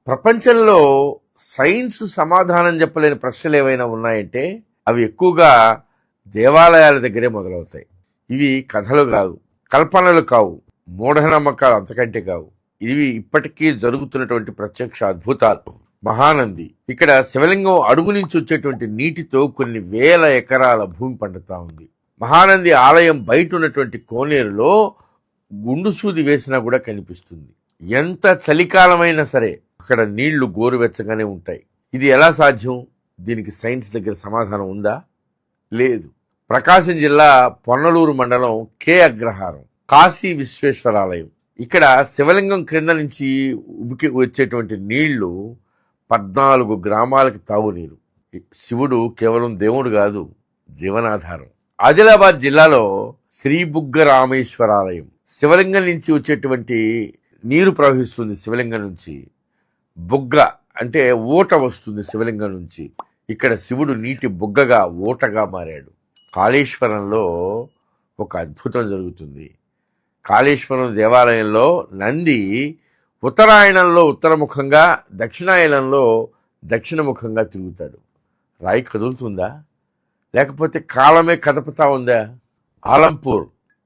ప్రపంచంలో సైన్స్ సమాధానం చెప్పలేని ప్రశ్నలు ఏవైనా ఉన్నాయంటే అవి ఎక్కువగా దేవాలయాల దగ్గరే మొదలవుతాయి. ఇవి కథలు కావు, కల్పనలు కావు, మూఢనమ్మకాలు అంతకంటే కావు. ఇవి ఇప్పటికీ జరుగుతున్నటువంటి ప్రత్యక్ష అద్భుతాలు. మహానంది ఇక్కడ శివలింగం అడుగు నుంచి వచ్చేటువంటి నీటితో కొన్ని వేల ఎకరాల భూమి పండుతా ఉంది. మహానంది ఆలయం బయట ఉన్నటువంటి కోనేరులో గుండు సూది వేసినా కూడా కనిపిస్తుంది. ఎంత చలికాలమైనా సరే అక్కడ నీళ్లు గోరువెచ్చగానే ఉంటాయి. ఇది ఎలా సాధ్యం? దీనికి సైన్స్ దగ్గర సమాధానం ఉందా? లేదు. ప్రకాశం జిల్లా పొన్నలూరు మండలం కే అగ్రహారం కాశీ విశ్వేశ్వరాలయం. ఇక్కడ శివలింగం క్రింద నుంచి ఉబికి వచ్చేటువంటి నీళ్లు 14 గ్రామాలకి తాగునీరు. శివుడు కేవలం దేవుడు కాదు, జీవనాధారం. ఆదిలాబాద్ జిల్లాలో శ్రీ బుగ్గ రామేశ్వరాలయం. శివలింగం నుంచి వచ్చేటువంటి నీరు ప్రవహిస్తుంది. శివలింగం నుంచి బుగ్గ అంటే ఊట వస్తుంది. శివలింగం నుంచి ఇక్కడ శివుడు నీటి బుగ్గగా ఊటగా మారాడు. కాళేశ్వరంలో ఒక అద్భుతం జరుగుతుంది. కాళేశ్వరం దేవాలయంలో నంది ఉత్తరాయణంలో ఉత్తరముఖంగా, దక్షిణాయనంలో దక్షిణముఖంగా తిరుగుతాడు. రాయి కదులుతుందా, లేకపోతే కాలమే కదపుతా ఉందా?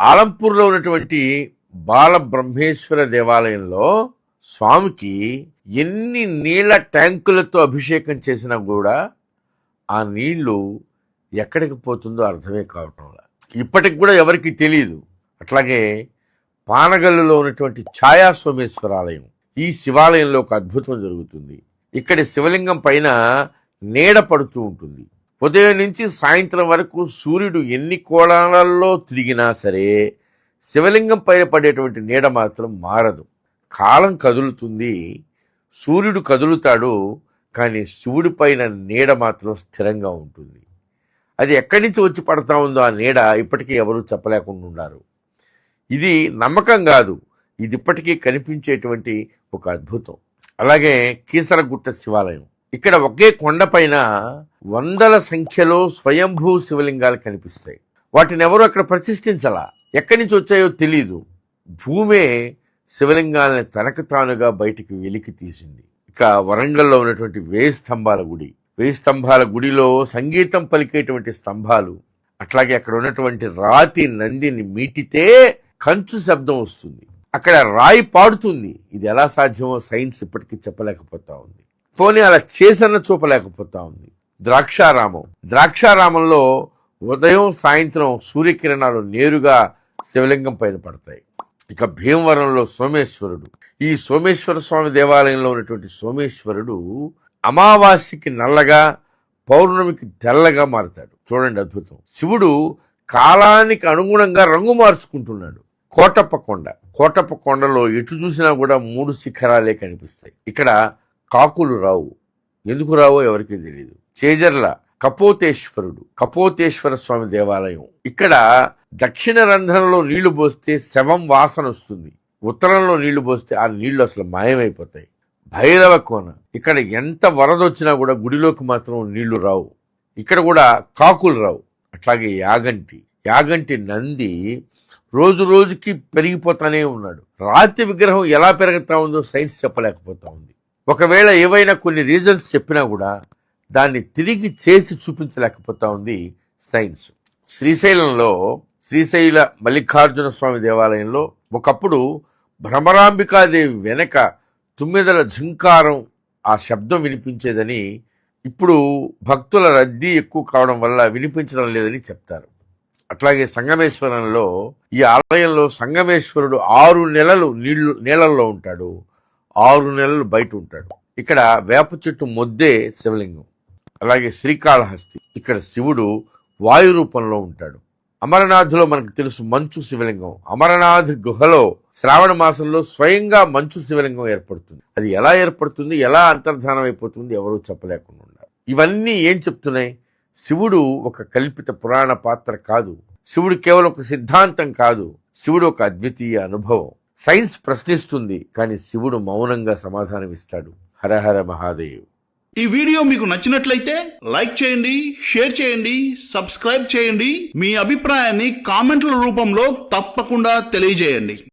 ఆలంపూర్లో ఉన్నటువంటి బాలబ్రహ్మేశ్వర దేవాలయంలో స్వామికి ఎన్ని నీళ్ల ట్యాంకులతో అభిషేకం చేసినా కూడా ఆ నీళ్లు ఎక్కడికి పోతుందో అర్థమే కావటంలా. ఇప్పటికి కూడా ఎవరికి తెలియదు. అట్లాగే పానగల్లులో ఉన్నటువంటి ఛాయా సోమేశ్వరాలయం. ఈ శివాలయంలో ఒక అద్భుతం జరుగుతుంది. ఇక్కడి శివలింగం పైన నీడ పడుతూ ఉంటుంది. ఉదయం నుంచి సాయంత్రం వరకు సూర్యుడు ఎన్ని కోణాలలో తిరిగినా సరే శివలింగం పైన పడేటువంటి నీడ మాత్రం మారదు. కాలం కదులుతుంది, సూర్యుడు కదులుతాడు, కానీ శివుడి పైన నీడ మాత్రం స్థిరంగా ఉంటుంది. అది ఎక్కడి నుంచి వచ్చి పడతా ఉందో ఆ నీడ ఇప్పటికీ ఎవరూ చెప్పలేకుండా ఉన్నారు. ఇది నమ్మకం కాదు, ఇది ఇప్పటికీ కనిపించేటువంటి ఒక అద్భుతం. అలాగే కీసరగుట్ట శివాలయం. ఇక్కడ ఒకే కొండపైన వందల సంఖ్యలో స్వయంభూ శివలింగాలు కనిపిస్తాయి. వాటిని ఎవరు అక్కడ ప్రతిష్ఠించాలా, ఎక్కడి నుంచి వచ్చాయో తెలీదు. భూమే శివలింగాలని తనకు తానుగా బయటికి వెలికి తీసింది. ఇక వరంగల్లో ఉన్నటువంటి 1000 స్తంభాల గుడి. 1000 స్తంభాల గుడిలో సంగీతం పలికేటువంటి స్తంభాలు. అట్లాగే అక్కడ ఉన్నటువంటి రాతి నందిని మీటితే కంచు శబ్దం వస్తుంది. అక్కడ రాయి పాడుతుంది. ఇది ఎలా సాధ్యమో సైన్స్ ఇప్పటికీ చెప్పలేకపోతా ఉంది. పోనీ అలా చేసన్న చూపలేకపోతా ఉంది. ద్రాక్షారామంలో ఉదయం సాయంత్రం సూర్యకిరణాలు నేరుగా శివలింగం పైన పడతాయి. ఇక భీమవరంలో సోమేశ్వరుడు. ఈ సోమేశ్వర స్వామి దేవాలయంలో ఉన్నటువంటి సోమేశ్వరుడు అమావాస్యకి నల్లగా, పౌర్ణమికి తెల్లగా మారుతాడు. చూడండి అద్భుతం. శివుడు కాలానికి అనుగుణంగా రంగు మార్చుకుంటున్నాడు. కోటప్ప కొండలో ఎటు చూసినా కూడా 3 శిఖరాలే కనిపిస్తాయి. ఇక్కడ కాకులు రావు. ఎందుకు రావో ఎవరికీ తెలియదు. చేజర్ల కపోతేశ్వర స్వామి దేవాలయం. ఇక్కడ దక్షిణ రంధ్రంలో నీళ్లు పోస్తే శవం వాసన వస్తుంది. ఉత్తరంలో నీళ్లు పోస్తే ఆ నీళ్లు అసలు మాయమైపోతాయి. భైరవ కోన. ఇక్కడ ఎంత వరద వచ్చినా కూడా గుడిలోకి మాత్రం నీళ్లు రావు. ఇక్కడ కూడా కాకులు రావు. అట్లాగే యాగంటి నంది రోజు రోజుకి పెరిగిపోతానే ఉన్నాడు. రాతి విగ్రహం ఎలా పెరుగుతా ఉందో సైన్స్ చెప్పలేకపోతా ఉంది. ఒకవేళ ఏవైనా కొన్ని రీజన్స్ చెప్పినా కూడా దాన్ని తిరిగి చేసి చూపించలేకపోతా ఉంది సైన్స్. శ్రీశైల మల్లికార్జున స్వామి దేవాలయంలో ఒకప్పుడు భ్రమరాంబికాదేవి వెనక 9 ఝంకారం ఆ శబ్దం వినిపించేదని, ఇప్పుడు భక్తుల రద్దీ ఎక్కువ కావడం వల్ల వినిపించడం లేదని చెప్తారు. అట్లాగే సంగమేశ్వరంలో ఈ ఆలయంలో సంగమేశ్వరుడు 6 నెలలు నీళ్లలో ఉంటాడు, 6 నెలలు బయట ఉంటాడు. ఇక్కడ వేప చెట్టు మొద్దే శివలింగం. అలాగే శ్రీకాళహస్తి. ఇక్కడ శివుడు వాయు రూపంలో ఉంటాడు. అమరనాథ్లో మనకు తెలుసు మంచు శివలింగం. అమరనాథ్ గుహలో శ్రావణ మాసంలో స్వయంగా మంచు శివలింగం ఏర్పడుతుంది. అది ఎలా ఏర్పడుతుంది, ఎలా అంతర్ధానం అయిపోతుంది ఎవరూ చెప్పలేకుండా ఉన్నారు. ఇవన్నీ ఏం చెప్తున్నాయి? శివుడు ఒక కల్పిత పురాణ పాత్ర కాదు. శివుడు కేవలం ఒక సిద్ధాంతం కాదు. శివుడు ఒక అద్వితీయ అనుభవం. సైన్స్ ప్రశ్నిస్తుంది, కానీ శివుడు మౌనంగా సమాధానం ఇస్తాడు. హర హర మహాదేవ్. ఈ వీడియో మీకు నచ్చినట్లయితే లైక్ చేయండి, షేర్ చేయండి, సబ్స్క్రైబ్ చేయండి. మీ అభిప్రాయాన్ని కామెంట్ల రూపంలో తప్పకుండా తెలియజేయండి.